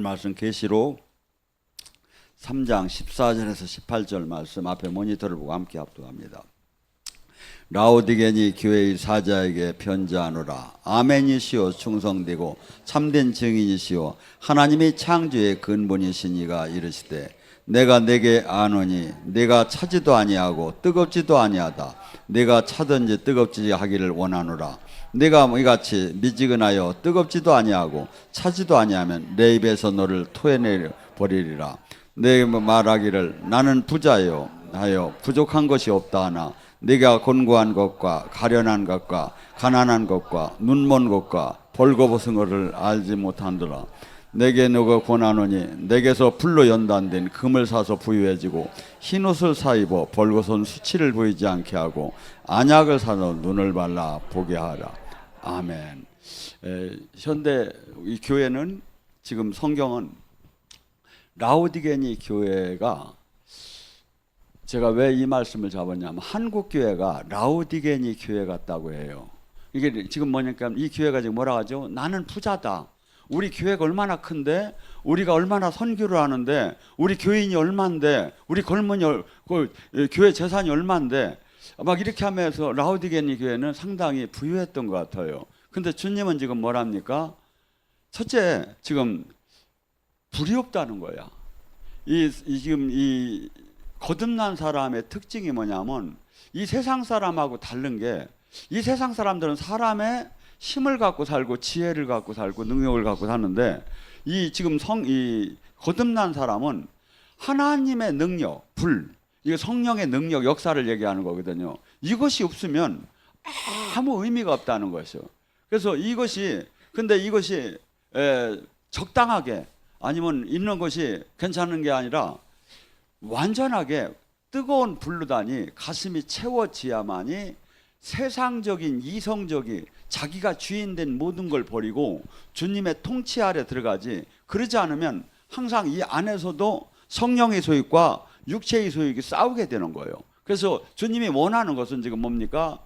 오늘 말씀 계시록 3장 14절에서 18절 말씀 앞에 모니터를 보고 함께 합독합니다. 라오디게니 교회의 사자에게 편지하노라. 아멘이시오 충성되고 참된 증인이시오 하나님이 창조의 근본이시니가 이르시되 내가 내게 아노니 내가 차지도 아니하고 뜨겁지도 아니하다. 내가 차든지 뜨겁지 하기를 원하노라. 내가 이같이 미지근하여 뜨겁지도 아니하고 차지도 아니하면 내 입에서 너를 토해내 버리리라. 내 말하기를 나는 부자요 하여 부족한 것이 없다 하나 네가 곤고한 것과 가련한 것과 가난한 것과 눈먼 것과 벌거벗은 것을 알지 못한도라. 내게 누가 권하노니 내게서 불로 연단된 금을 사서 부유해지고 흰옷을 사입어 벌거벗은 수치를 보이지 않게 하고 안약을 사서 눈을 발라 보게 하라. 아멘. 현대 이 교회는 지금 성경은 라오디게니 교회가 제가 왜 이 말씀을 잡았냐면 한국 교회가 라오디게니 교회 같다고 해요. 이게 지금 뭐냐면 이 교회가 지금 뭐라 하죠? 나는 부자다. 우리 교회가 얼마나 큰데, 우리가 얼마나 선교를 하는데, 우리 교인이 얼만데, 우리 걸머니 교회 재산이 얼만데, 막 이렇게 하면서 라오디게니 교회는 상당히 부유했던 것 같아요. 근데 주님은 지금 뭐랍니까? 첫째, 지금 불이 없다는 거야. 지금 이 거듭난 사람의 특징이 뭐냐면 이 세상 사람하고 다른 게 이 세상 사람들은 사람의 힘을 갖고 살고 지혜를 갖고 살고 능력을 갖고 사는데 이 지금 이 거듭난 사람은 하나님의 능력, 이거 성령의 능력, 역사를 얘기하는 거거든요. 이것이 없으면 아무 의미가 없다는 것이요. 그래서 근데 이것이 적당하게 아니면 있는 것이 괜찮은 게 아니라 완전하게 뜨거운 불로다니 가슴이 채워지야만이 세상적인 이성적인 자기가 주인된 모든 걸 버리고 주님의 통치 아래 들어가지. 그러지 않으면 항상 이 안에서도 성령의 소유과 육체의 소유가 싸우게 되는 거예요. 그래서 주님이 원하는 것은 지금 뭡니까?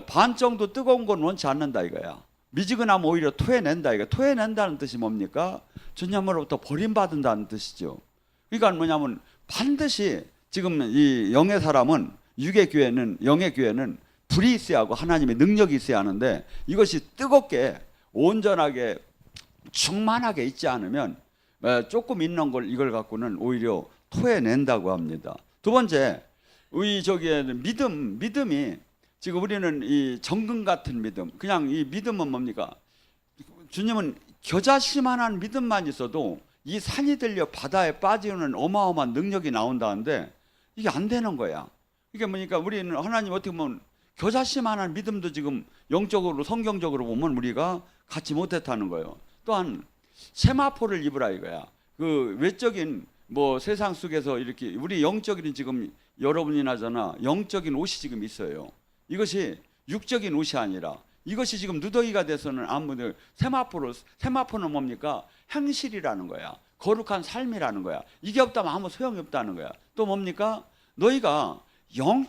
반 정도 뜨거운 건 원치 않는다 이거야. 미지근하면 오히려 토해낸다 이거. 토해낸다는 뜻이 뭡니까? 주님으로부터 버림받는다는 뜻이죠. 그러니까 뭐냐면 반드시 지금 이 영의 사람은 영의 교회는 불이 있어야 하고 하나님의 능력이 있어야 하는데 이것이 뜨겁게 온전하게 충만하게 있지 않으면 조금 있는 걸 이걸 갖고는 오히려 토해낸다고 합니다. 두 번째, 우리 믿음이 지금 우리는 이 정금 같은 믿음, 그냥 이 믿음은 뭡니까? 주님은 겨자씨만한 믿음만 있어도 이 산이 들려 바다에 빠지는 어마어마한 능력이 나온다는데 이게 안 되는 거야. 이게 뭐니까 우리는 하나님 어떻게 보면 겨자씨만한 믿음도 지금 영적으로 성경적으로 보면 우리가 갖지 못했다는 거예요. 또한 세마포를 입으라 이거야. 그 외적인 뭐 세상 속에서 이렇게 우리 영적인 지금 여러분이나잖아 영적인 옷이 지금 있어요. 이것이 육적인 옷이 아니라 이것이 지금 누더기가 돼서는 아무도 세마포는 뭡니까? 행실이라는 거야. 거룩한 삶이라는 거야. 이게 없다면 아무 소용이 없다는 거야. 또 뭡니까? 너희가 영의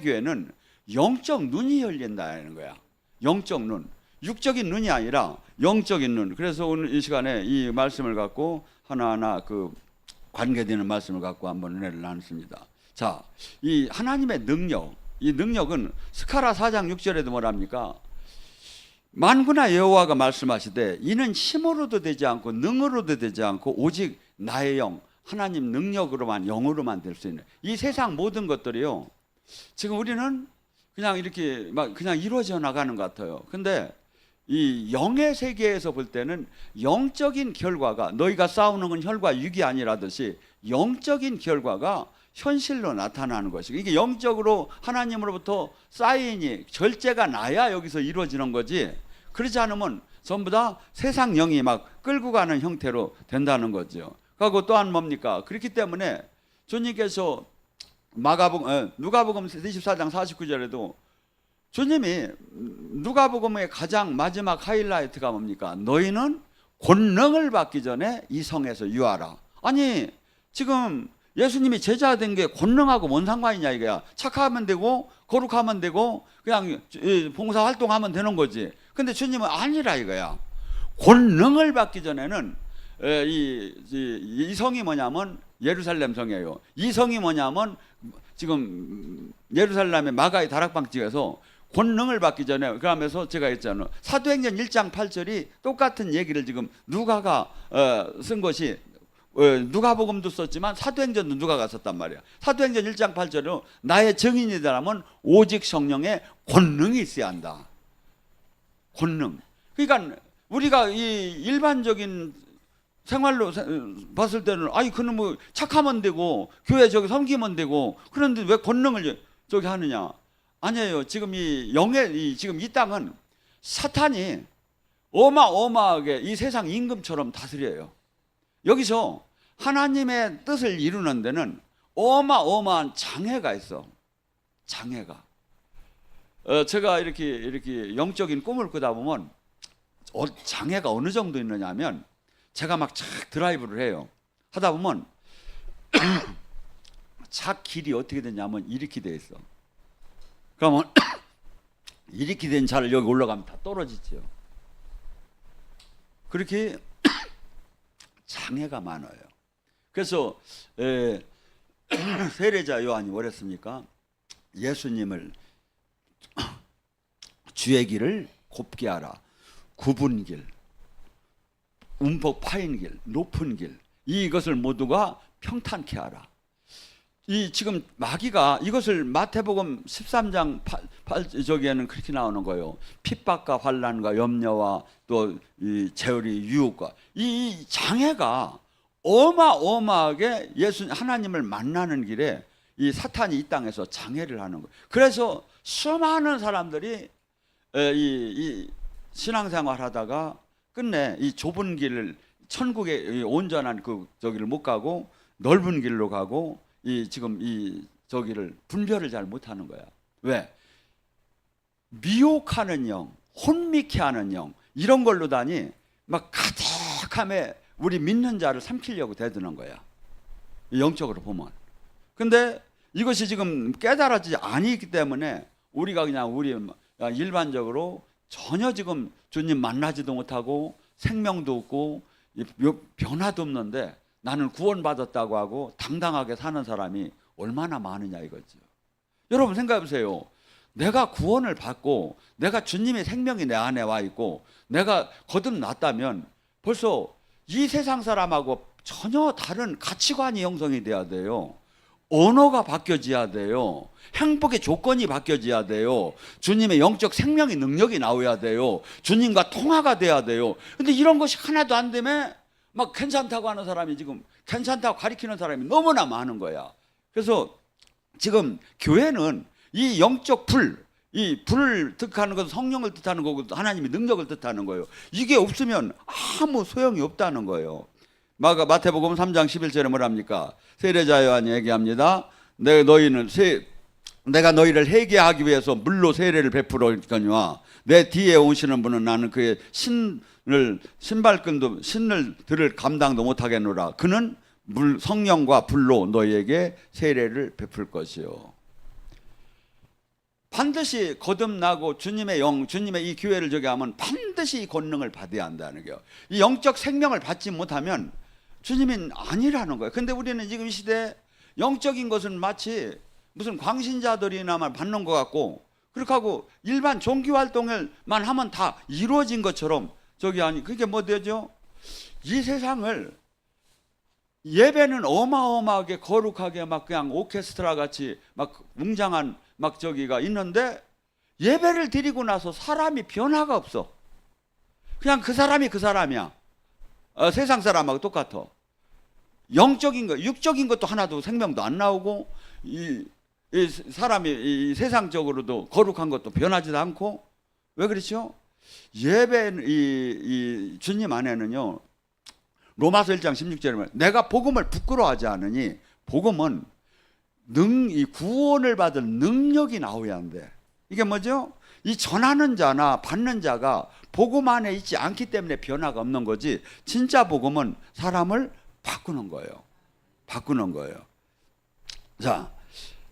교회는 영적 눈이 열린다는 거야. 영적 눈. 육적인 눈이 아니라 영적인 눈. 그래서 오늘 이 시간에 이 말씀을 갖고 하나하나 그 관계되는 말씀을 갖고 한번 은혜를 나눴습니다. 자, 이 하나님의 능력, 이 능력은 스가랴 4장 6절에도 뭐랍니까? 만군의 여호와가 말씀하시되 이는 힘으로도 되지 않고 능으로도 되지 않고 오직 나의 영, 하나님 능력으로만 영으로만 될 수 있는 이 세상 모든 것들이요. 지금 우리는 그냥 이렇게 막 그냥 이루어져 나가는 것 같아요. 근데 이 영의 세계에서 볼 때는 영적인 결과가 너희가 싸우는 건 혈과 육이 아니라듯이 영적인 결과가 현실로 나타나는 것이고 이게 영적으로 하나님으로부터 사인이 절제가 나야 여기서 이루어지는 거지. 그러지 않으면 전부 다 세상 영이 막 끌고 가는 형태로 된다는 거죠. 그리고 또한 뭡니까? 그렇기 때문에 주님께서 누가복음 24장 49절에도 주님이 누가복음의 가장 마지막 하이라이트가 뭡니까? 너희는 권능을 받기 전에 이 성에서 유하라. 아니 지금 예수님이 제자 된 게 권능하고 뭔 상관이냐 이거야. 착하면 되고 거룩하면 되고 그냥 봉사 활동하면 되는 거지. 근데 주님은 아니라 이거야. 권능을 받기 전에는 이 성이 뭐냐면 예루살렘 성이에요. 이 성이 뭐냐면 지금 예루살렘의 마가의 다락방 찍어서 권능을 받기 전에, 그러면서 제가 했잖아요. 사도행전 1장 8절이 똑같은 얘기를 지금 누가가 쓴 것이, 누가복음도 썼지만 사도행전도 누가가 썼단 말이야. 사도행전 1장 8절은 나의 증인이라면 오직 성령의 권능이 있어야 한다. 권능. 그러니까 우리가 이 일반적인 생활로 봤을 때는 아이 그는 뭐 착하면 되고 교회 저기 섬기면 되고, 그런데 왜 권능을 저기 하느냐? 아니에요. 지금 지금 이 땅은 사탄이 어마어마하게 이 세상 임금처럼 다스려요. 여기서 하나님의 뜻을 이루는 데는 어마어마한 장애가 있어. 장애가. 제가 이렇게 영적인 꿈을 꾸다 보면 장애가 어느 정도 있느냐면, 제가 막 착 드라이브를 해요. 하다 보면 차 길이 어떻게 되냐면 이렇게 돼 있어. 그러면 이렇게 된 차를 여기 올라가면 다 떨어지죠. 그렇게 장애가 많아요. 그래서 세례자 요한이 뭐랬습니까? 예수님을 주의 길을 곱게 하라. 굽은 길, 움푹 파인 길, 높은 길, 이것을 모두가 평탄케 하라. 이 지금 마귀가 이것을 마태복음 13장 8저기에는 그렇게 나오는 거예요. 핍박과 환난과 염려와 또 이 재울이 유혹과 이 장애가 어마어마하게 하나님을 만나는 길에 이 사탄이 이 땅에서 장애를 하는 거예요. 그래서 수많은 사람들이 이 신앙생활 하다가 끝내 이 좁은 길을, 천국의 온전한 그 저기를 못 가고 넓은 길로 가고 지금 저기를 분별을 잘 못하는 거야. 왜? 미혹하는 영, 혼미케 하는 영, 이런 걸로다니 막 가득함에 우리 믿는 자를 삼키려고 대드는 거야. 영적으로 보면. 근데 이것이 지금 깨달아지지 아니기 때문에 우리가 그냥 일반적으로 전혀 지금 주님 만나지도 못하고 생명도 없고 변화도 없는데 나는 구원받았다고 하고 당당하게 사는 사람이 얼마나 많으냐 이거죠. 여러분 생각해 보세요. 내가 구원을 받고 내가 주님의 생명이 내 안에 와 있고 내가 거듭났다면 벌써 이 세상 사람하고 전혀 다른 가치관이 형성이 돼야 돼요. 언어가 바뀌어져야 돼요. 행복의 조건이 바뀌어져야 돼요. 주님의 영적 생명의 능력이 나와야 돼요. 주님과 통화가 돼야 돼요. 근데 이런 것이 하나도 안 되면 막 괜찮다고 하는 사람이, 지금 괜찮다고 가리키는 사람이 너무나 많은 거야. 그래서 지금 교회는 이 영적 이 불을 뜻하는 것은 성령을 뜻하는 거고 하나님의 능력을 뜻하는 거예요. 이게 없으면 아무 소용이 없다는 거예요. 마태복음 3장 11절에 뭐랍니까? 세례자 요한이 얘기합니다. 내가 너희를 회개하기 위해서 물로 세례를 베풀어 거니와 내 뒤에 오시는 분은 나는 그의 신을 들을 감당도 못하겠노라. 그는 성령과 불로 너희에게 세례를 베풀 것이요. 반드시 거듭나고 주님의 이 교회를 저기 하면 반드시 이 권능을 받아야 한다는 거예요. 이 영적 생명을 받지 못하면 주님은 아니라는 거예요. 근데 우리는 지금 이 시대에 영적인 것은 마치 무슨 광신자들이나만 받는 것 같고, 그렇게 하고 일반 종교 활동을만 하면 다 이루어진 것처럼 그게 뭐 되죠? 이 세상을 예배는 어마어마하게 거룩하게 막 그냥 오케스트라 같이 막 웅장한 막 저기가 있는데 예배를 드리고 나서 사람이 변화가 없어. 그냥 그 사람이 그 사람이야. 세상 사람하고 똑같아. 영적인 것, 육적인 것도 하나도 생명도 안 나오고 이 사람이 세상적으로도 거룩한 것도 변하지도 않고. 왜 그렇죠? 이 주님 안에는요, 로마서 1장 16절에 말해, 내가 복음을 부끄러워하지 않으니, 복음은 이 구원을 받을 능력이 나와야 한대. 이게 뭐죠? 이 전하는 자나 받는 자가 복음 안에 있지 않기 때문에 변화가 없는 거지, 진짜 복음은 사람을 바꾸는 거예요. 바꾸는 거예요. 자,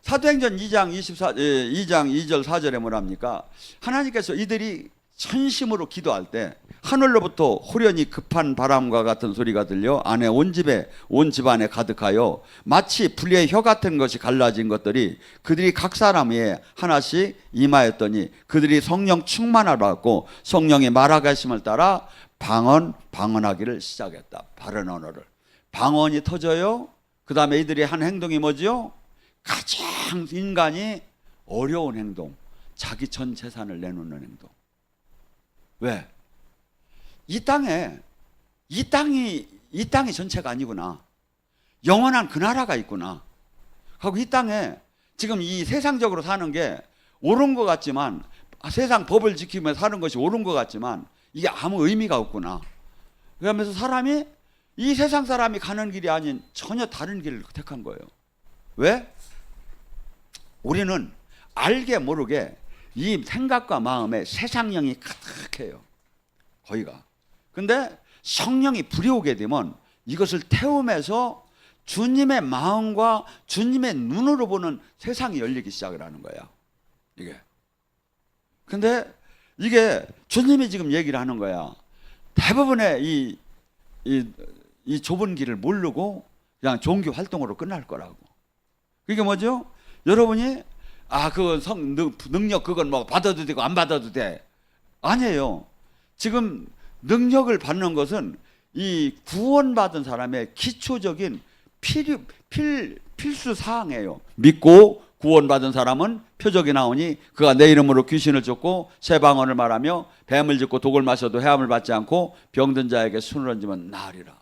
사도행전 2장 2절 4절에 뭐랍니까? 하나님께서 이들이 전심으로 기도할 때 하늘로부터 호련히 급한 바람과 같은 소리가 들려 안에 온 집안에 가득하여 마치 불의 혀 같은 것이 갈라진 것들이 그들이 각 사람 위에 하나씩 임하였더니 그들이 성령 충만하라고 성령의 말하심을 따라 방언하기를 시작했다. 바른 언어를. 방언이 터져요. 그 다음에 이들이 한 행동이 뭐지요? 가장 인간이 어려운 행동, 자기 전 재산을 내놓는 행동. 왜? 이 땅이 전체가 아니구나. 영원한 그 나라가 있구나. 하고 이 땅에 지금 이 세상적으로 사는 게 옳은 것 같지만, 세상 법을 지키며 사는 것이 옳은 것 같지만 이게 아무 의미가 없구나. 그러면서 사람이 이 세상 사람이 가는 길이 아닌 전혀 다른 길을 택한 거예요. 왜? 우리는 알게 모르게 이 생각과 마음에 세상령이 가득해요. 거기가. 근데 성령이 불이 오게 되면 이것을 태우면서 주님의 마음과 주님의 눈으로 보는 세상이 열리기 시작을 하는 거야. 이게. 근데 이게 주님이 지금 얘기를 하는 거야. 대부분의 이 좁은 길을 모르고 그냥 종교 활동으로 끝날 거라고. 그게 뭐죠? 여러분이 그 능력 그건 뭐 받아도 되고 안 받아도 돼. 아니에요. 지금 능력을 받는 것은 이 구원받은 사람의 기초적인 필수 사항이에요. 믿고 구원받은 사람은 표적이 나오니 그가 내 이름으로 귀신을 쫓고 새 방언을 말하며 뱀을 짚고 독을 마셔도 해함을 받지 않고 병든 자에게 손을 얹으면 나으리라.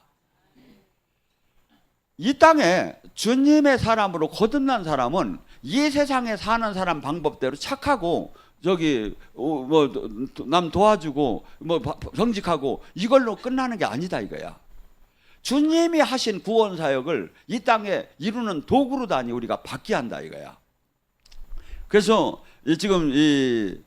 이 땅에 주님의 사람으로 거듭난 사람은 이 세상에 사는 사람 방법대로 착하고 남 도와주고 정직하고 이걸로 끝나는 게 아니다 이거야. 주님이 하신 구원 사역을 이 땅에 이루는 도구로다니 우리가 받게 한다 이거야. 그래서 지금 이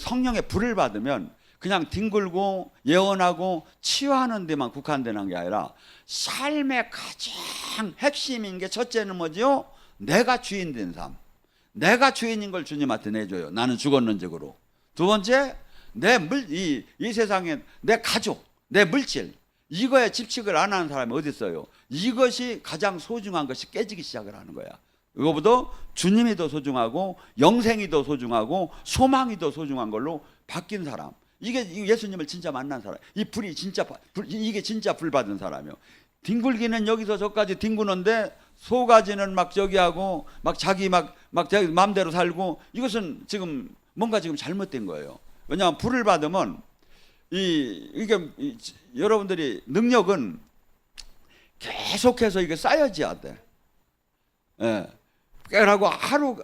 성령의 불을 받으면 그냥 뒹굴고 예언하고 치유하는 데만 국한되는 게 아니라 삶의 가장 핵심인 게 첫째는 뭐지요? 내가 주인 된 삶. 내가 주인인 걸 주님한테 내줘요. 나는 죽었는지로. 두 번째, 이 세상에 내 가족, 내 물질, 이거에 집착을 안 하는 사람이 어디 있어요? 이것이 가장 소중한 것이 깨지기 시작을 하는 거야. 이거보다 주님이 더 소중하고 영생이 더 소중하고 소망이 더 소중한 걸로 바뀐 사람. 이게 예수님을 진짜 만난 사람. 이 불이 진짜 이게 진짜 불 받은 사람이요. 뒹굴기는 여기서 저까지 뒹구는데 소가지는 막 저기 하고 막 자기 자기 마음대로 살고 이것은 지금 뭔가 지금 잘못된 거예요. 왜냐하면 불을 받으면 이게 여러분들이 능력은 계속해서 이게 쌓여져야 돼. 예. 깨라고 하루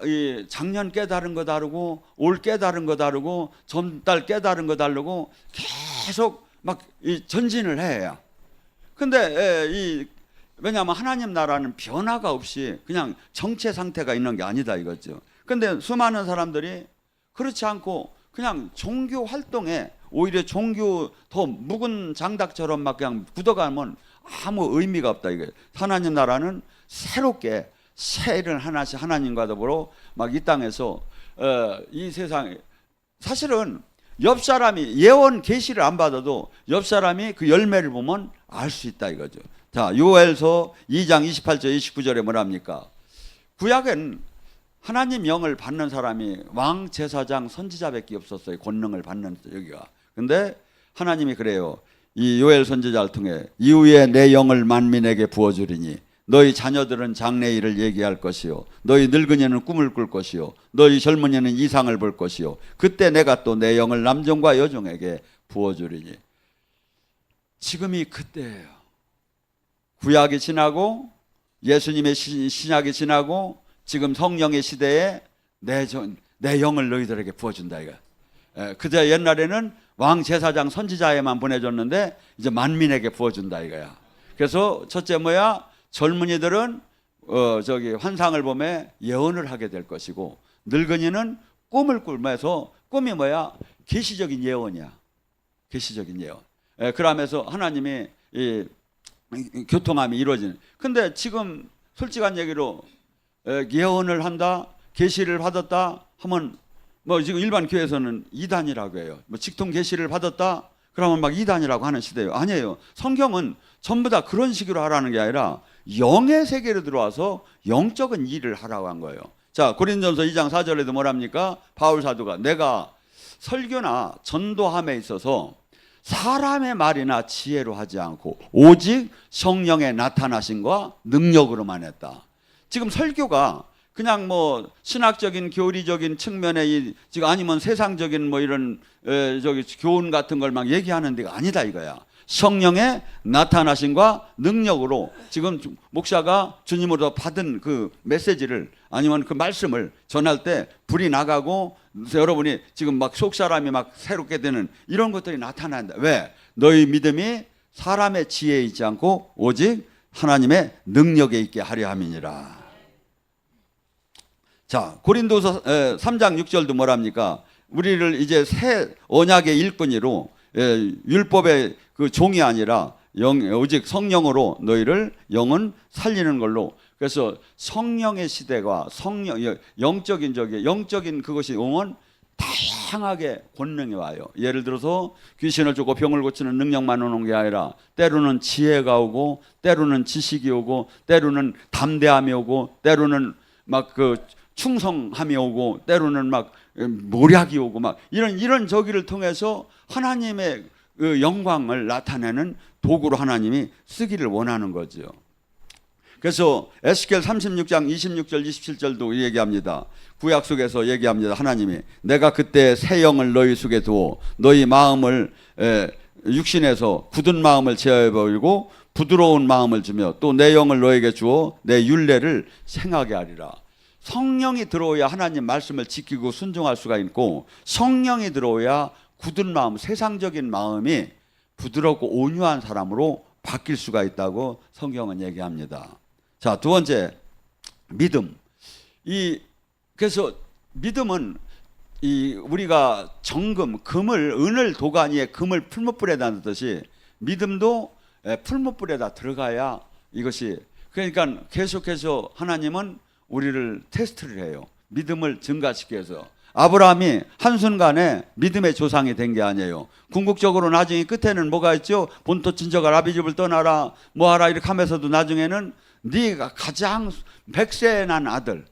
작년 깨달은 거 다르고 올 깨달은 거 다르고 전달 깨달은 거 다르고 계속 막 전진을 해야. 근데 왜냐하면 하나님 나라는 변화가 없이 그냥 정체 상태가 있는 게 아니다 이거죠. 근데 수많은 사람들이 그렇지 않고 그냥 종교 활동에 오히려 종교 더 묵은 장닭처럼 막 그냥 굳어가면 아무 의미가 없다 이거예요. 하나님 나라는 새롭게 새 일을 하나씩 하나님과 더불어 막 이 땅에서 이 세상에 사실은 옆 사람이 예언 계시를 안 받아도 옆 사람이 그 열매를 보면 알 수 있다 이거죠. 자, 요엘서 2장 28절 29절에 뭐랍니까? 구약엔 하나님 영을 받는 사람이 왕, 제사장, 선지자밖에 없었어요. 권능을 받는 여기가. 근데 하나님이 그래요. 이 요엘 선지자를 통해 이후에 내 영을 만민에게 부어주리니 너희 자녀들은 장래 일을 얘기할 것이요 너희 늙은이는 꿈을 꿀 것이요 너희 젊은이는 이상을 볼 것이요 그때 내가 또 내 영을 남종과 여종에게 부어주리니. 지금이 그때예요. 구약이 지나고 예수님의 신약이 지나고 지금 성령의 시대에 내 영을 너희들에게 부어준다 이거. 그저 옛날에는 왕, 제사장, 선지자에만 보내줬는데 이제 만민에게 부어준다 이거야. 그래서 첫째 뭐야? 젊은이들은 환상을 보며 예언을 하게 될 것이고 늙은이는 꿈을 꾸면서 꿈이 뭐야? 계시적인 예언이야. 계시적인 예언. 그러면서 하나님이 이 교통함이 이루어지는. 근데 지금 솔직한 얘기로 예언을 한다, 계시를 받았다 하면 뭐 지금 일반 교회에서는 이단이라고 해요. 뭐 직통 계시를 받았다 그러면 막 이단이라고 하는 시대예요. 아니에요. 성경은 전부 다 그런 식으로 하라는 게 아니라 영의 세계로 들어와서 영적인 일을 하라고 한 거예요. 자, 고린도전서 2장 4절에도 뭐랍니까? 바울 사도가 내가 설교나 전도함에 있어서 사람의 말이나 지혜로 하지 않고 오직 성령의 나타나심과 능력으로만 했다. 지금 설교가 그냥 뭐 신학적인 교리적인 측면의 지금 아니면 세상적인 뭐 이런 저기 교훈 같은 걸 막 얘기하는 데가 아니다 이거야. 성령의 나타나심과 능력으로 지금 목사가 주님으로 받은 그 메시지를 아니면 그 말씀을 전할 때 불이 나가고 여러분이 지금 막 속 사람이 막 새롭게 되는 이런 것들이 나타난다. 왜? 너희 믿음이 사람의 지혜에 있지 않고 오직 하나님의 능력에 있게 하려 함이니라. 자, 고린도서 3장 6절도 뭐랍니까? 우리를 이제 새 언약의 일꾼이로 율법의 그 종이 아니라 오직 성령으로 너희를 영은 살리는 걸로. 그래서 성령의 시대가 영적인 그것이 영은 다양하게 권능이 와요. 예를 들어서 귀신을 쫓고 병을 고치는 능력만 오는 게 아니라 때로는 지혜가 오고 때로는 지식이 오고 때로는 담대함이 오고 때로는 막 그 충성함이 오고 때로는 막 모략이 오고 막 이런 저기를 통해서 하나님의 그 영광을 나타내는 도구로 하나님이 쓰기를 원하는 거죠. 그래서 에스겔 36장 26절 27절도 얘기합니다. 구약 속에서 얘기합니다. 하나님이 내가 그때 새 영을 너희 속에 두어 너희 마음을 육신에서 굳은 마음을 제어해 버리고 부드러운 마음을 주며 또 내 영을 너에게 주어 내 율례를 생하게 하리라. 성령이 들어오야 하나님 말씀을 지키고 순종할 수가 있고 성령이 들어오야 굳은 마음, 세상적인 마음이 부드럽고 온유한 사람으로 바뀔 수가 있다고 성경은 얘기합니다. 자, 두 번째, 믿음. 그래서 믿음은 우리가 정금, 은을 도가니에 금을 풀무불에다 넣듯이 믿음도 풀무불에다 들어가야 이것이 그러니까 계속해서 하나님은 우리를 테스트를 해요. 믿음을 증가시키기 위해서. 아브라함이 한순간에 믿음의 조상이 된 게 아니에요. 궁극적으로 나중에 끝에는 뭐가 있죠? 본토 친척아 아비 집을 떠나라 뭐하라 이렇게 하면서도 나중에는 네가 가장 백세 난 아들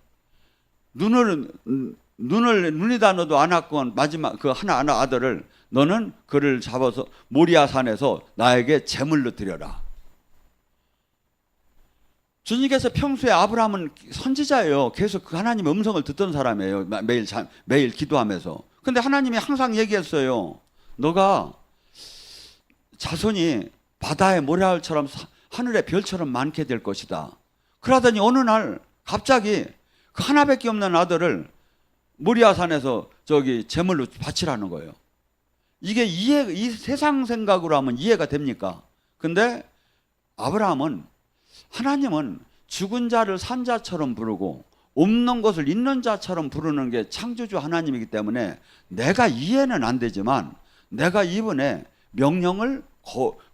눈이 다 너도 안 왔건 마지막 그 하나 아들을 너는 그를 잡아서 모리아 산에서 나에게 제물로 드려라. 주님께서 평소에 아브라함은 선지자예요. 계속 그 하나님의 음성을 듣던 사람이에요. 매일 기도하면서. 근데 하나님이 항상 얘기했어요. 너가 자손이 바다의 모래알처럼 하늘의 별처럼 많게 될 것이다. 그러더니 어느 날 갑자기 그 하나밖에 없는 아들을 모리아 산에서 제물로 바치라는 거예요. 이게 이 세상 생각으로 하면 이해가 됩니까? 근데 하나님은 죽은 자를 산 자처럼 부르고 없는 것을 있는 자처럼 부르는 게 창조주 하나님이기 때문에 내가 이해는 안 되지만 내가 이분의 명령을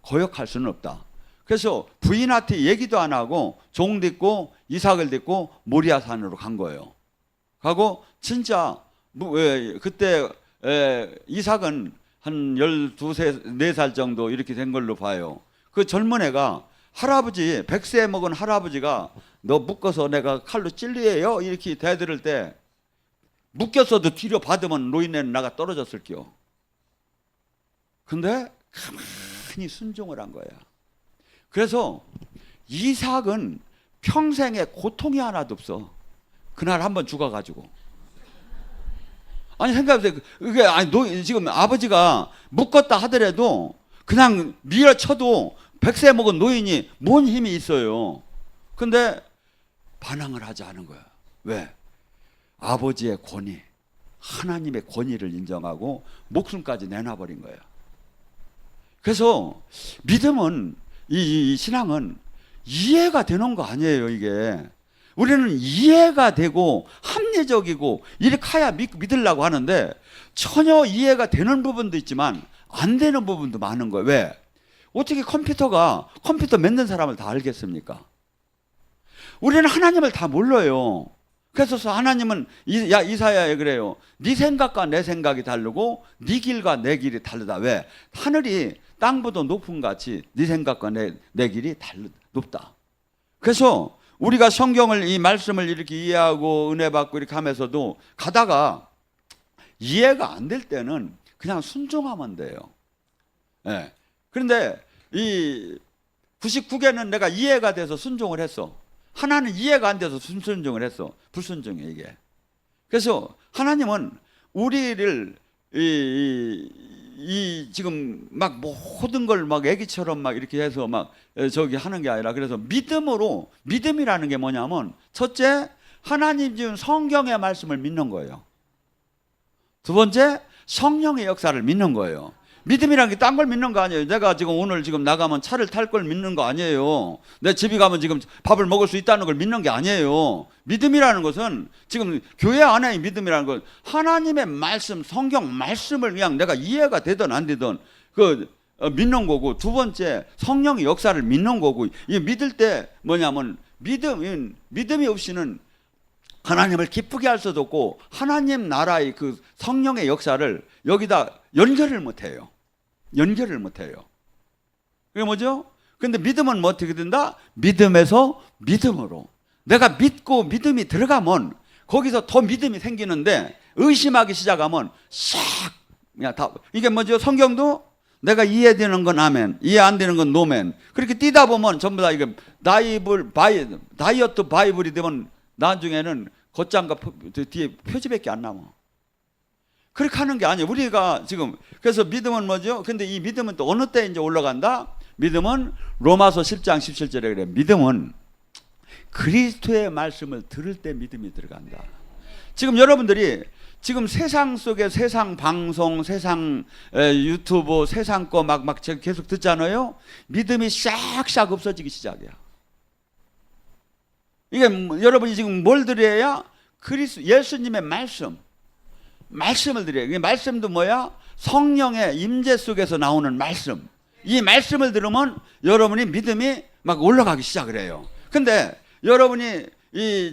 거역할 수는 없다. 그래서 부인한테 얘기도 안 하고 종 듣고 이삭을 듣고 모리아 산으로 간 거예요. 가고 진짜 그때 이삭은 한 12살, 4살 정도 이렇게 된 걸로 봐요. 그 젊은 애가 할아버지 100세 먹은 할아버지가 너 묶어서 내가 칼로 찔리에요 이렇게 대들을 때 묶였어도 뒤로 받으면 노인네는 나가 떨어졌을게요. 근데 가만히 순종을 한 거야. 그래서 이삭은 평생에 고통이 하나도 없어. 그날 한번 죽어가지고. 아니 생각해보세요. 지금 아버지가 묶었다 하더라도 그냥 밀어쳐도 100세 먹은 노인이 뭔 힘이 있어요. 근데 반항을 하지 않은 거야. 왜? 아버지의 권위, 하나님의 권위를 인정하고 목숨까지 내놔버린 거야. 그래서 믿음은 이 신앙은 이해가 되는 거 아니에요. 이게 우리는 이해가 되고 합리적이고 이렇게 해야 믿으려고 하는데 전혀 이해가 되는 부분도 있지만 안 되는 부분도 많은 거예요. 왜? 어떻게 컴퓨터 만든 사람을 다 알겠습니까? 우리는 하나님을 다 몰라요. 그래서 하나님은 이사야에 그래요. 네 생각과 내 생각이 다르고 네 길과 내 길이 다르다. 왜? 하늘이 땅보다 높은 같이 네 생각과 내 길이 높다. 그래서 우리가 성경을 이 말씀을 이렇게 이해하고 은혜 받고 이렇게 하면서도 가다가 이해가 안 될 때는 그냥 순종하면 돼요. 예. 그런데 이 99개는 내가 이해가 돼서 순종을 했어. 하나는 이해가 안 돼서 순종을 했어. 불순종해 이게. 그래서 하나님은 우리를 지금 막 모든 걸 막 애기처럼 막 이렇게 해서 막 저기 하는 게 아니라, 그래서 믿음이라는 게 뭐냐면, 첫째, 하나님 지은 성경의 말씀을 믿는 거예요. 두 번째, 성령의 역사를 믿는 거예요. 믿음이라는 게 딴 걸 믿는 거 아니에요. 내가 지금 오늘 지금 나가면 차를 탈 걸 믿는 거 아니에요. 내 집에 가면 지금 밥을 먹을 수 있다는 걸 믿는 게 아니에요. 믿음이라는 것은, 지금 교회 안에 믿음이라는 건 하나님의 말씀, 성경 말씀을 그냥 내가 이해가 되든 안 되든 믿는 거고, 두 번째 성령의 역사를 믿는 거고. 이 믿을 때 뭐냐면, 믿음이 없이는 하나님을 기쁘게 할 수도 없고 하나님 나라의 그 성령의 역사를 여기다 연결을 못해요. 그게 뭐죠? 근데 믿음은 뭐 어떻게 된다? 믿음에서 믿음으로. 내가 믿고 믿음이 들어가면 거기서 더 믿음이 생기는데, 의심하기 시작하면 싹 그냥 다. 이게 뭐죠? 성경도 내가 이해되는 건 아멘, 이해 안 되는 건 노멘. 그렇게 뛰다 보면 전부 다 이게 다이어트 바이블이 되면 나중에는 겉장과 뒤에 표지밖에 안 남아. 그렇게 하는 게 아니에요. 우리가 지금, 그래서 믿음은 뭐죠? 근데 이 믿음은 또 어느 때 이제 올라간다? 믿음은 로마서 10장 17절에 그래. 믿음은 그리스도의 말씀을 들을 때 믿음이 들어간다. 지금 여러분들이 지금 세상 속에 세상 방송, 세상 유튜브, 세상 거 막 계속 듣잖아요. 믿음이 싹싹 없어지기 시작이야. 이게 여러분이 지금 뭘 드려야? 예수님의 말씀을 드려요. 이 말씀도 뭐야? 성령의 임재 속에서 나오는 말씀. 이 말씀을 들으면 여러분이 믿음이 막 올라가기 시작을 해요. 근데 여러분이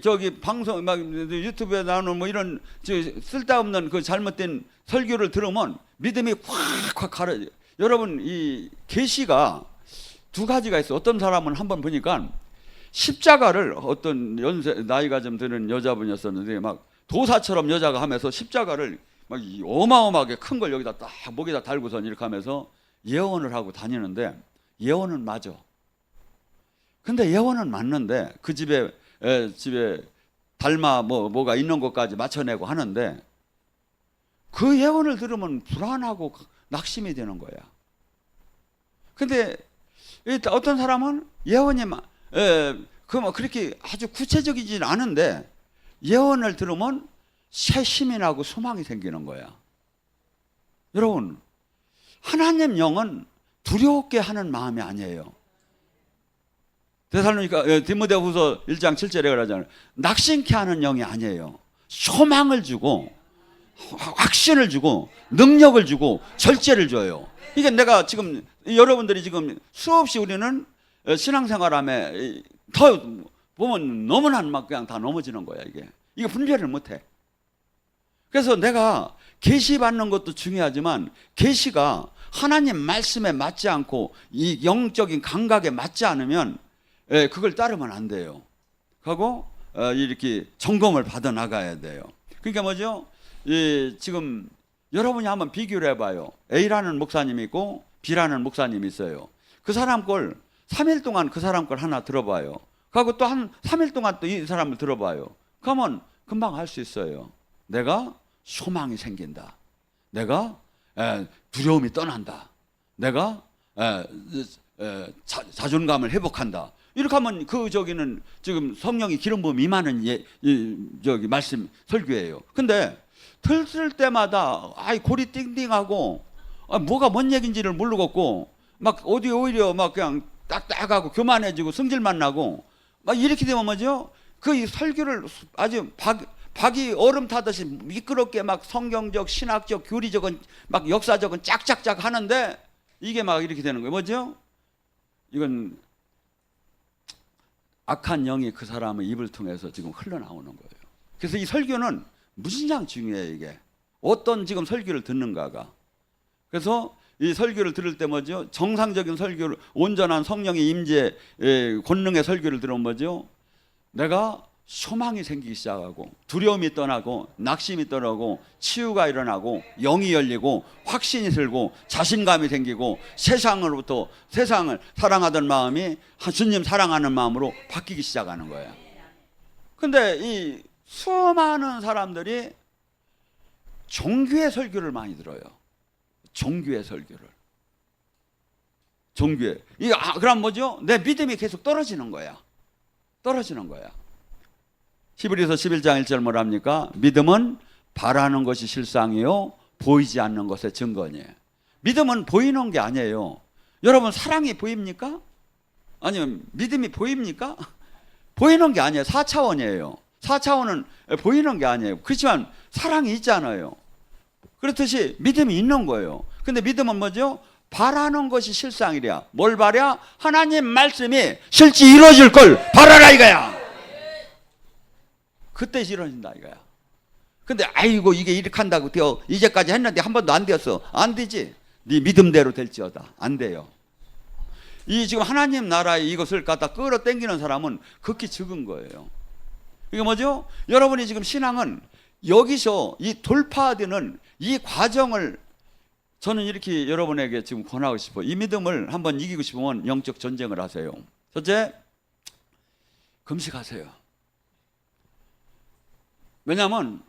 저기 방송 막 유튜브에 나오는 뭐 이런 쓸데없는 그 잘못된 설교를 들으면 믿음이 확 가려져요. 여러분, 이 계시가 두 가지가 있어. 어떤 사람은 한번 보니까 십자가를, 어떤 나이가 좀 드는 여자분이었었는데 막 도사처럼 여자가 하면서 십자가를 막 어마어마하게 큰 걸 여기다 딱 목에다 달고선 이렇게 하면서 예언을 하고 다니는데, 예언은 맞아. 근데 예언은 맞는데 그 집에 달마 뭐가 있는 것까지 맞춰내고 하는데, 그 예언을 들으면 불안하고 낙심이 되는 거야. 근데 어떤 사람은 예언이 그렇게 아주 구체적이진 않은데 예언을 들으면 새 힘이 나고 소망이 생기는 거야. 여러분, 하나님 영은 두렵게 하는 마음이 아니에요. 디모데후서 1장 7절에 그러잖아요. 낙심케 하는 영이 아니에요. 소망을 주고 확신을 주고 능력을 주고 절제를 줘요. 이게 내가 지금 여러분들이 지금 수없이 우리는 신앙생활하며 더 보면 너무나 막 그냥 다 넘어지는 거야. 이게 분별을 못해. 그래서 내가 계시 받는 것도 중요하지만 계시가 하나님 말씀에 맞지 않고 이 영적인 감각에 맞지 않으면 그걸 따르면 안 돼요. 하고 이렇게 점검을 받아 나가야 돼요. 그러니까 뭐죠? 지금 여러분이 한번 비교를 해봐요. A라는 목사님이 있고 B라는 목사님이 있어요. 그 사람 걸 3일 동안 그 사람 걸 하나 들어봐요. 그리고 또 한 3일 동안 또 이 사람을 들어봐요. 그러면 금방 알 수 있어요. 내가 소망이 생긴다. 내가 두려움이 떠난다. 내가 자존감을 회복한다. 이렇게 하면 저기는 지금 성령이 기름 부음 임하는 저기 말씀 설교예요. 근데 들을 때마다 골이 띵띵하고 뭐가 뭔 얘기인지를 모르겠고 막 오히려 막 그냥 딱딱하고 교만해지고 성질만 나고 막 이렇게 되면 뭐죠? 그 설교를 아주 박이 얼음 타듯이 미끄럽게 막 성경적, 신학적, 교리적은 막 역사적은 짝짝짝 하는데 이게 막 이렇게 되는 거예요. 뭐죠? 이건 악한 영이 그 사람의 입을 통해서 지금 흘러나오는 거예요. 그래서 이 설교는 무진장 중요해요. 이게 어떤 지금 설교를 듣는가가. 그래서 이 설교를 들을 때 뭐죠? 정상적인 설교를, 온전한 성령의 임재 권능의 설교를 들으면 뭐죠? 내가 소망이 생기기 시작하고, 두려움이 떠나고, 낙심이 떠나고, 치유가 일어나고, 영이 열리고, 확신이 들고, 자신감이 생기고, 세상으로부터, 세상을 사랑하던 마음이 주님 사랑하는 마음으로 바뀌기 시작하는 거예요. 근데 이 수많은 사람들이 종교의 설교를 많이 들어요. 종교의 설교를. 종교의. 그럼 뭐죠? 내 믿음이 계속 떨어지는 거야. 떨어지는 거야. 히브리서 11장 1절 뭐랍니까? 믿음은 바라는 것이 실상이요 보이지 않는 것의 증거니에요. 믿음은 보이는 게 아니에요. 여러분 사랑이 보입니까? 아니면 믿음이 보입니까? 보이는 게 아니에요. 4차원이에요. 4차원은 보이는 게 아니에요. 그렇지만 사랑이 있잖아요. 그렇듯이 믿음이 있는 거예요. 근데 믿음은 뭐죠? 바라는 것이 실상이랴. 뭘 바랴? 하나님 말씀이 실제 이루어질 걸 바라라 이거야. 그때 이루어진다 이거야. 근데 아이고 이게 이렇게 한다고 되어 이제까지 했는데 한 번도 안 되었어. 안 되지. 네 믿음대로 될지어다. 안 돼요. 이 지금 하나님 나라의 이것을 갖다 끌어당기는 사람은 극히 적은 거예요. 이게 뭐죠? 여러분이 지금 신앙은 여기서 이 돌파되는 이 과정을 저는 이렇게 여러분에게 지금 권하고 싶어요. 이 믿음을 한번 이기고 싶으면 영적 전쟁을 하세요. 첫째, 금식하세요. 왜냐하면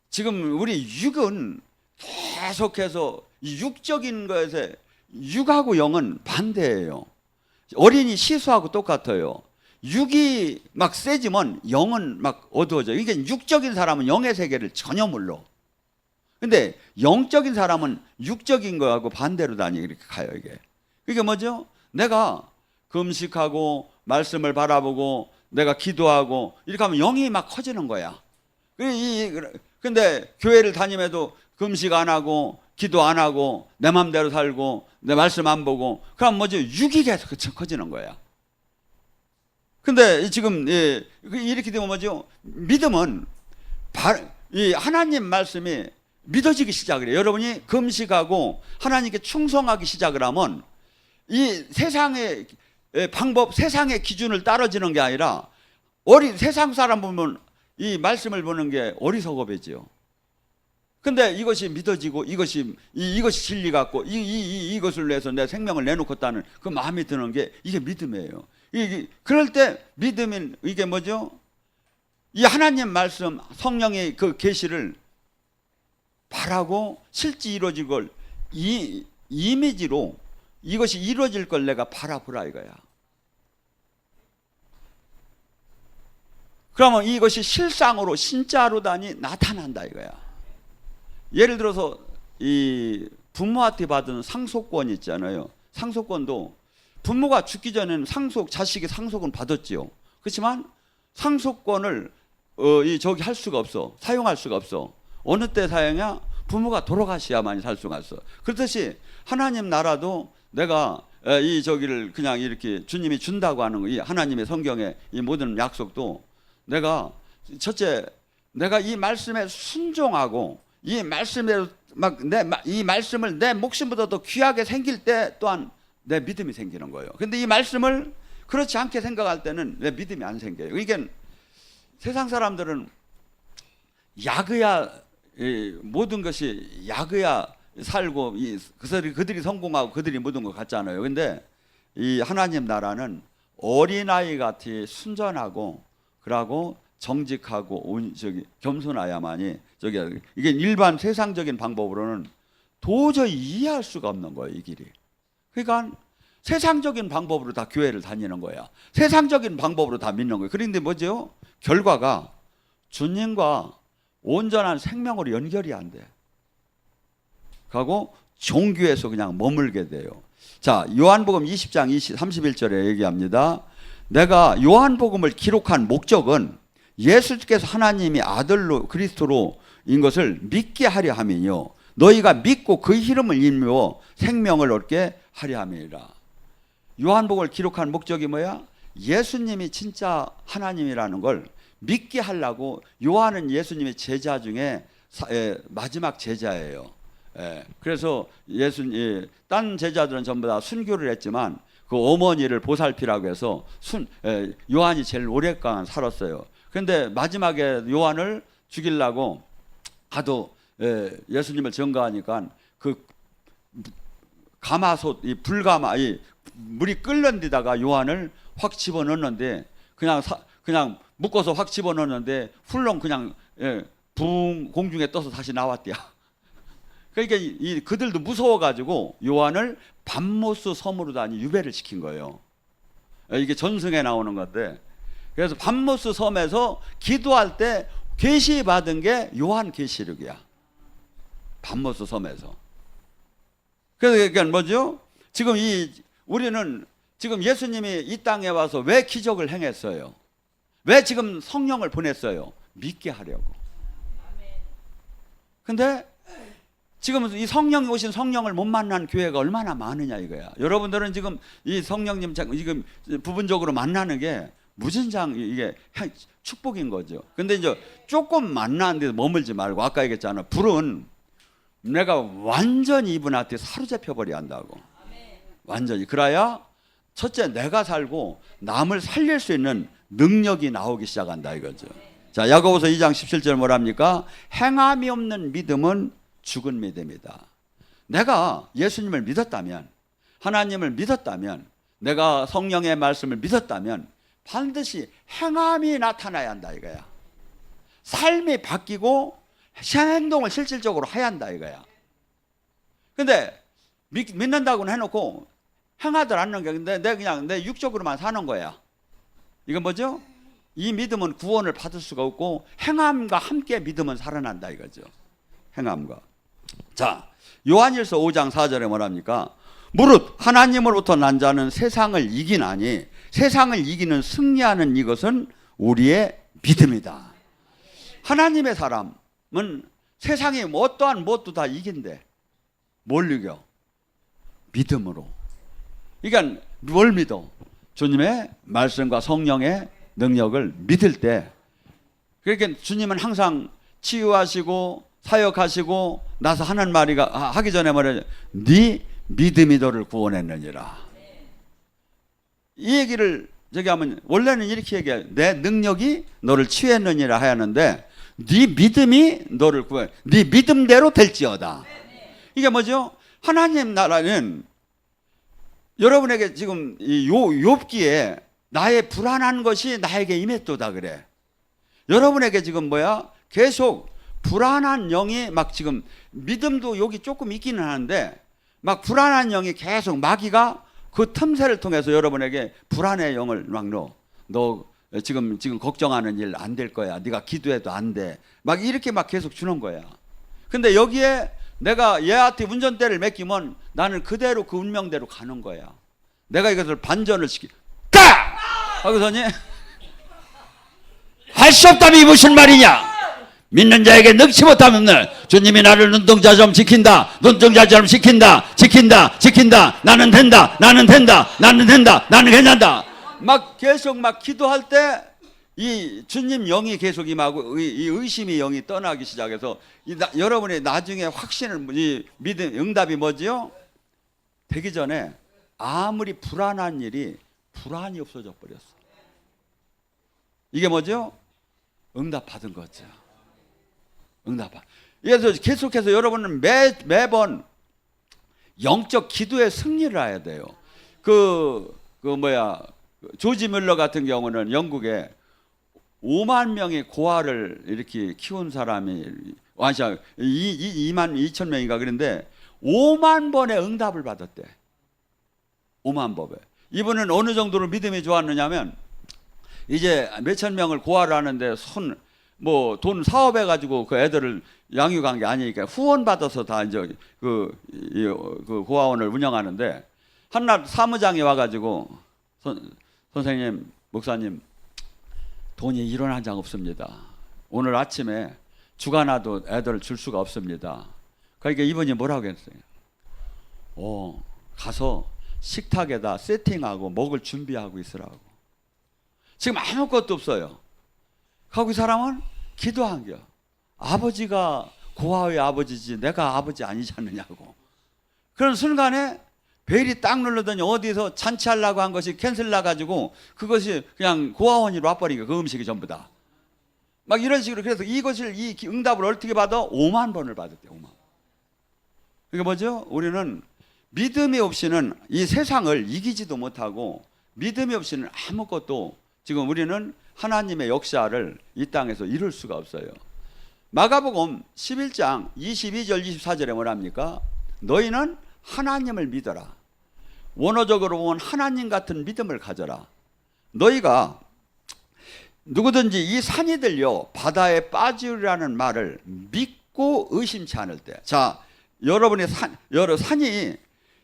지금 우리 육은 계속해서 이 육적인 것에 육하고 영은 반대예요. 어린이 시수하고 똑같아요. 육이 막 세지면 영은 막 어두워져. 이게 육적인 사람은 영의 세계를 전혀 몰라. 근데 영적인 사람은 육적인 거하고 반대로 다니 이렇게 가요. 이게 뭐죠? 내가 금식하고 말씀을 바라보고 내가 기도하고 이렇게 하면 영이 막 커지는 거야. 근데 교회를 다니면도 금식 안 하고 기도 안 하고 내 맘대로 살고 내 말씀 안 보고 그럼 뭐죠? 육이 계속 커지는 거야. 근데 지금 이렇게 되면 뭐죠? 믿음은 이 하나님 말씀이 믿어지기 시작을 해요. 여러분이 금식하고 하나님께 충성하기 시작을 하면 이 세상의 방법, 세상의 기준을 따라지는 게 아니라 세상 사람 보면 이 말씀을 보는 게 어리석어 보이죠. 근데 이것이 믿어지고 이것이 진리 같고 이것을 위해서 내 생명을 내놓겠다는 그 마음이 드는 게 이게 믿음이에요. 그럴 때 믿음인 이게 뭐죠? 이 하나님 말씀 성령의 그 계시를 바라고 실제 이루어질 걸 이 이미지로 이것이 이루어질 걸 내가 바라보라 이거야. 그러면 이것이 실상으로 진짜로다니 나타난다 이거야. 예를 들어서 이 부모한테 받은 상속권 있잖아요. 상속권도 부모가 죽기 전에는 자식이 상속은 받았지요. 그렇지만 상속권을 할 수가 없어. 사용할 수가 없어. 어느 때 사용이야? 부모가 돌아가셔야만이 살 수가 있어. 그렇듯이 하나님 나라도 내가 저기를 그냥 이렇게 주님이 준다고 하는 거, 이 하나님의 성경의 이 모든 약속도 내가 첫째 내가 이 말씀에 순종하고 이 말씀에 이 말씀을 내 목숨보다 더 귀하게 생길 때 또한 내 믿음이 생기는 거예요. 근데 이 말씀을 그렇지 않게 생각할 때는 내 믿음이 안 생겨요. 이게 세상 사람들은 약의야 모든 것이 약의야 살고 그들이 성공하고 그들이 모든 것 같잖아요. 근데 이 하나님 나라는 어린아이 같이 순전하고 그러고 정직하고 겸손해야만이 이게 일반 세상적인 방법으로는 도저히 이해할 수가 없는 거예요. 이 길이. 그러니까 세상적인 방법으로 다 교회를 다니는 거야. 세상적인 방법으로 다 믿는 거예요. 그런데 뭐죠? 결과가 주님과 온전한 생명으로 연결이 안 돼. 그리고 종교에서 그냥 머물게 돼요. 자, 요한복음 20장 31절에 얘기합니다. 내가 요한복음을 기록한 목적은 예수께서 하나님이 아들로 그리스도로 인 것을 믿게 하려 함이요 너희가 믿고 그 이름을 인묘 생명을 얻게 하려 함이라. 요한복음을 기록한 목적이 뭐야? 예수님이 진짜 하나님이라는 걸 믿게 하려고 요한은 예수님의 제자 중에 마지막 제자예요. 그래서 딴 제자들은 전부 다 순교를 했지만 그 어머니를 보살피라고 해서 요한이 제일 오랫동안 살았어요. 그런데 마지막에 요한을 죽이려고 하도 예수님을 증거하니까 그 가마솥, 이 불가마, 이 물이 끓는 데다가 요한을 확 집어넣는데 그냥 묶어서 확 집어넣는데 훌렁 그냥 붕 공중에 떠서 다시 나왔대요. 그러니까 그들도 무서워가지고 요한을 밤모스 섬으로 다니 유배를 시킨 거예요. 이게 전승에 나오는 건데, 그래서 밤모스 섬에서 기도할 때 계시 받은 게 요한 계시록이야. 밤모스 섬에서. 그래서 그러니까 뭐죠? 지금 우리는 지금 예수님이 이 땅에 와서 왜 기적을 행했어요? 왜 지금 성령을 보냈어요? 믿게 하려고. 근데 지금 이 성령이 오신 성령을 못 만난 교회가 얼마나 많으냐 이거야. 여러분들은 지금 이 성령님 지금 부분적으로 만나는 게 무진장 이게 축복인 거죠. 근데 이제 조금 만나는데 머물지 말고, 아까 얘기했잖아. 불은 내가 완전히 이분한테 사로잡혀 버려야 한다고. 완전히. 그래야 첫째 내가 살고 남을 살릴 수 있는 능력이 나오기 시작한다 이거죠. 자, 야고보서 2장 17절 뭐랍니까? 행함이 없는 믿음은 죽은 믿음이다. 내가 예수님을 믿었다면, 하나님을 믿었다면, 내가 성령의 말씀을 믿었다면 반드시 행함이 나타나야 한다 이거야. 삶이 바뀌고 행동을 실질적으로 해야 한다 이거야. 근데 믿는다고는 해놓고 행하들 않는 게, 근데 내가 그냥 내 육적으로만 사는 거야. 이건 뭐죠? 이 믿음은 구원을 받을 수가 없고 행함과 함께 믿음은 살아난다 이거죠. 행함과. 자, 요한일서 5장 4절에 뭐랍니까? 무릇 하나님으로부터 난 자는 세상을 이기나니 세상을 이기는 승리하는 이것은 우리의 믿음이다. 하나님의 사람은 세상이 어떠한 무엇도 다 이긴대. 뭘 이겨? 믿음으로. 그러니까 뭘 믿어? 주님의 말씀과 성령의 능력을 믿을 때. 그러니까 주님은 항상 치유하시고 사역하시고 나서 하는 말이 하기 전에 말해, 네 믿음이 너를 구원했느니라. 이 얘기를 저기 하면 원래는 이렇게 얘기해요. 내 능력이 너를 치유했느니라 하였는데 네 믿음이 너를 구해. 네 믿음대로 될지어다. 이게 뭐죠? 하나님 나라는 여러분에게 지금 이 욥기에 나의 불안한 것이 나에게 임했도다 그래. 여러분에게 지금 뭐야? 계속 불안한 영이 막 지금, 믿음도 여기 조금 있기는 하는데 막 불안한 영이 계속, 마귀가 그 틈새를 통해서 여러분에게 불안의 영을 막 넣어. 너 지금 걱정하는 일 안 될 거야. 네가 기도해도 안 돼. 막 이렇게 막 계속 주는 거야. 근데 여기에 내가 얘한테 운전대를 맡기면 나는 그대로 그 운명대로 가는 거야. 내가 이것을 반전을 까! 하고서니 할 수 없다면 이 무슨 말이냐? 믿는 자에게 능치 못함이 없네. 주님이 나를 눈동자처럼 지킨다. 눈동자처럼 지킨다. 나는 된다. 나는 괜찮다. 막 계속 막 기도할 때 이 주님 영이 계속 임하고 이 의심의 영이 떠나기 시작해서 여러분의 나중에 확신을, 이 믿음, 응답이 뭐지요? 되기 전에 아무리 불안한 일이 불안이 없어져 버렸어. 이게 뭐죠? 응답 받은 거죠. 응답받. 그래서 계속해서 여러분은 매번 영적 기도의 승리를 해야 돼요. 조지 밀러 같은 경우는 영국에 5만 명의 고아를 이렇게 키운 사람이, 2만 2천 명인가 그런데 5만 번의 응답을 받았대. 5만 번에. 이분은 어느 정도로 믿음이 좋았느냐면, 이제 몇천 명을 고아를 하는데 돈 사업해 가지고 그 애들을 양육한 게 아니니까 후원 받아서 다 이제 그 고아원을 운영하는데, 한날 사무장이 와 가지고 선생님, 목사님, 돈이 1원 한 장 없습니다. 오늘 아침에 주간화도 애들을 줄 수가 없습니다. 그러니까 이분이 뭐라고 했어요? 가서 식탁에다 세팅하고 먹을 준비하고 있으라고. 지금 아무것도 없어요. 하고 이 사람은 기도한 겨. 아버지가 고아의 아버지지 내가 아버지 아니지 않느냐고. 그런 순간에 벨이 딱 눌러더니 어디서 잔치하려고 한 것이 캔슬 나가지고 그것이 그냥 고아원이로 와버린 거야. 그 음식이 전부 다. 막 이런 식으로. 그래서 이것을 이 응답을 어떻게 받아? 5만 번을 받았대요. 5만. 그게 뭐죠? 우리는 믿음이 없이는 이 세상을 이기지도 못하고 믿음이 없이는 아무것도 지금 우리는 하나님의 역사를 이 땅에서 이룰 수가 없어요. 마가복음 11장 22절 24절에 뭐랍니까? 너희는 하나님을 믿어라. 원어적으로 보면 하나님 같은 믿음을 가져라. 너희가 누구든지 이 산이 들려 바다에 빠지리라는 말을 믿고 의심치 않을 때. 자, 여러분의 여러 산이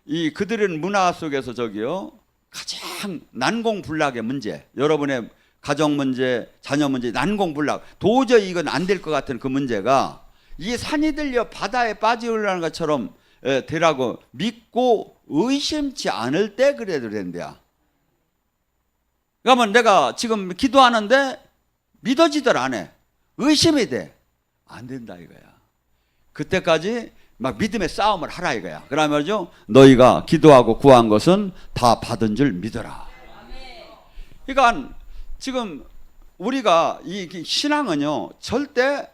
이 그들은 문화 속에서 저기요 가장 난공불락의 문제, 여러분의 가정 문제, 자녀 문제, 난공불락, 도저히 이건 안 될 것 같은 그 문제가 이 산이 들려 바다에 빠지려는 것처럼 되라고 믿고 의심치 않을 때 그래도 된대야. 그러면 내가 지금 기도하는데 믿어지들 안 해. 의심이 돼. 안 된다 이거야. 그때까지 막 믿음의 싸움을 하라 이거야. 그러면요 너희가 기도하고 구한 것은 다 받은 줄 믿어라. 그러니까 지금 우리가 이 신앙은요 절대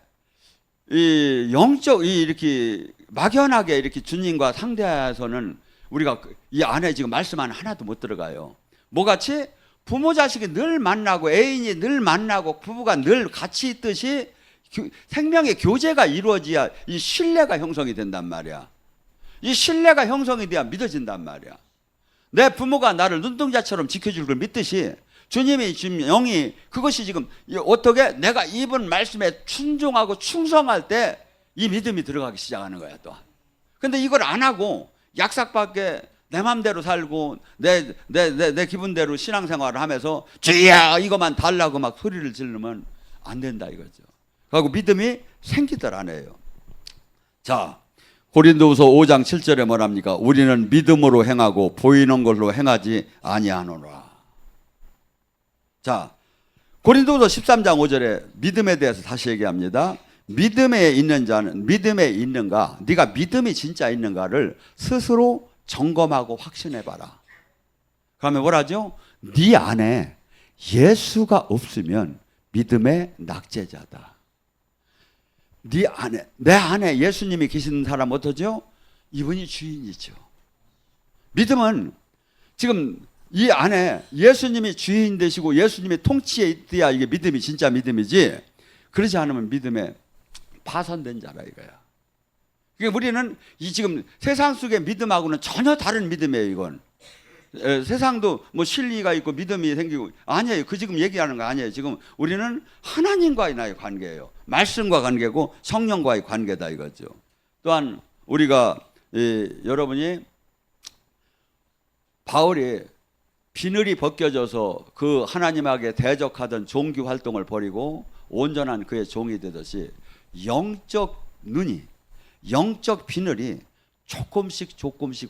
이 영적 이렇게 막연하게 이렇게 주님과 상대해서는 우리가 이 안에 지금 말씀 안에 하나도 못 들어가요. 뭐같이 부모 자식이 늘 만나고 애인이 늘 만나고 부부가 늘 같이 있듯이 생명의 교제가 이루어져야 이 신뢰가 형성이 된단 말이야. 이 신뢰가 형성이 돼야 믿어진단 말이야. 내 부모가 나를 눈동자처럼 지켜줄 걸 믿듯이 주님이 지금 영이 그것이 지금 어떻게 내가 입은 말씀에 순종하고 충성할 때 이 믿음이 들어가기 시작하는 거야 또. 근데 이걸 안 하고 약삭밖에 내 맘대로 살고 내 기분대로 신앙생활을 하면서 주야 이것만 달라고 막 소리를 지르면 안 된다 이거죠. 그리고 믿음이 생기들 안 해요. 자, 고린도후서 5장 7절에 뭐랍니까? 우리는 믿음으로 행하고 보이는 걸로 행하지 아니하노라. 자, 고린도후서 13장 5절에 믿음에 대해서 다시 얘기합니다. 믿음에 있는 자는 믿음에 있는가? 네가 믿음이 진짜 있는가를 스스로 점검하고 확신해 봐라. 그러면 뭐라죠? 네 안에 예수가 없으면 믿음의 낙제자다. 내 안에 예수님이 계시는 사람 어떠죠? 이분이 주인이죠. 믿음은 지금 이 안에 예수님이 주인 되시고 예수님의 통치에 있어야 이게 믿음이 진짜 믿음이지. 그러지 않으면 믿음에 파산된 자라 이거야. 그러니까 우리는 이 지금 세상 속의 믿음하고는 전혀 다른 믿음이에요. 이건 세상도 뭐 진리가 있고 믿음이 생기고 아니에요. 그 지금 얘기하는 거 아니에요. 지금 우리는 하나님과의 나의 관계예요. 말씀과 관계고 성령과의 관계다 이거죠. 또한 우리가 여러분이 바울이 비늘이 벗겨져서 그 하나님에게 대적하던 종교 활동을 버리고 온전한 그의 종이 되듯이 영적 눈이 영적 비늘이 조금씩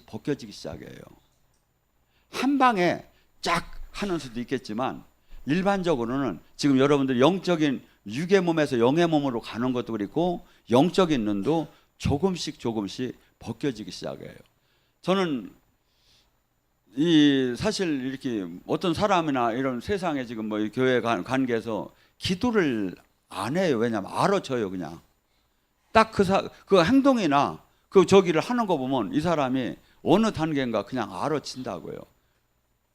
벗겨지기 시작해요. 한 방에 쫙 하는 수도 있겠지만 일반적으로는 지금 여러분들 영적인 육의 몸에서 영의 몸으로 가는 것도 그렇고 영적인 눈도 조금씩 벗겨지기 시작해요. 저는 사실 이렇게 어떤 사람이나 이런 세상에 지금 뭐 교회 관계에서 기도를 안 해요. 왜냐하면 알아쳐요. 그냥 딱 그 행동이나 그 저기를 하는 거 보면 이 사람이 어느 단계인가 그냥 알아친다고요.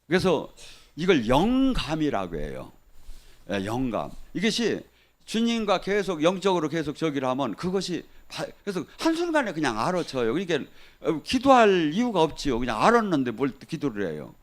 그래서 이걸 영감이라고 해요. 영감. 이것이 주님과 계속 영적으로 계속 저기를 하면 그것이 그래서 한순간에 그냥 알아쳐요. 그러니까 기도할 이유가 없지요. 그냥 알았는데 뭘 기도를 해요.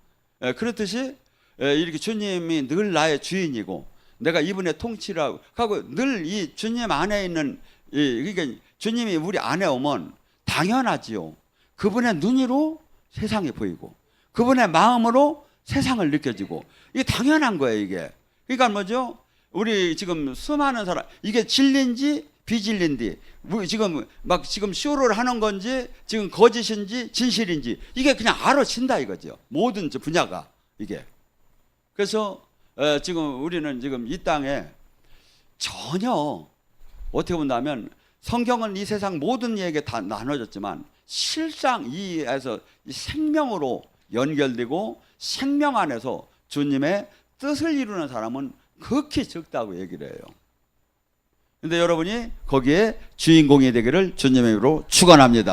그렇듯이 이렇게 주님이 늘 나의 주인이고 내가 이분의 통치라고 하고 늘 이 주님 안에 있는 그러니까 주님이 우리 안에 오면 당연하지요. 그분의 눈으로 세상이 보이고 그분의 마음으로 세상을 느껴지고 이게 당연한 거예요. 이게 그러니까 뭐죠? 우리 지금 수많은 사람 이게 진리인지 비진리인지 지금 쇼를 하는 건지 지금 거짓인지 진실인지 이게 그냥 알아친다 이거죠. 모든 분야가 이게. 그래서 지금 우리는 지금 이 땅에 전혀 어떻게 본다면 성경은 이 세상 모든 이에게 다 나눠졌지만 실상 이에서 생명으로 연결되고 생명 안에서 주님의 뜻을 이루는 사람은 극히 적다고 얘기를 해요. 근데 여러분이 거기에 주인공이 되기를 주님의 이름으로 축원합니다.